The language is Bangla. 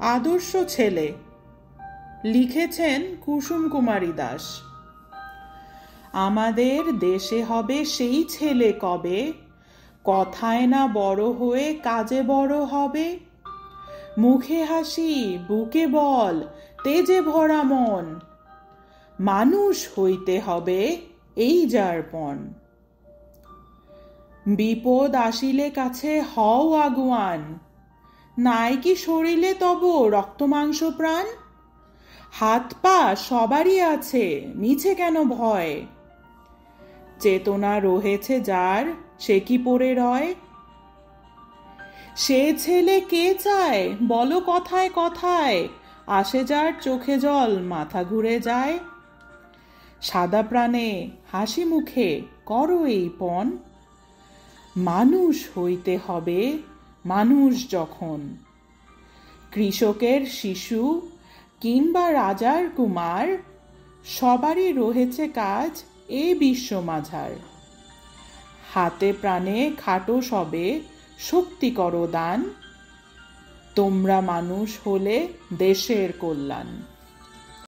আদর্শ ছেলে, লিখেছেন কুসুম কুমারী দাস। আমাদের দেশে হবে সেই ছেলে কবে, কথায় না বড় হয়ে কাজে বড় হবে। মুখে হাসি, বুকে বল, তেজে ভরা মন, মানুষ হইতে হবে এই যার পণ। বিপদ আসিলে কাছে হও আগুয়ান, নাই কি শরীরে তব রক্ত মাংস প্রাণ। হাত পা সবারই আছে, মিছে কেন ভয়, চেতনা রহেছে যার সে কি পড়ে রয়। সে ছেলে কে চায় বলো কথায় কথায়, আসে যার চোখে জল মাথা ঘুরে যায়। সাদা প্রাণে হাসি মুখে করো এই পণ, মানুষ হইতে হবে মানুষ যখন। কৃষকের শিশু কিংবা রাজার কুমার, সবারই রয়েছে কাজ এ বিশ্ব মাঝার। হাতে প্রাণে খাটো সবে, শক্তি করো দান, তোমরা মানুষ হলে দেশের কল্যাণ।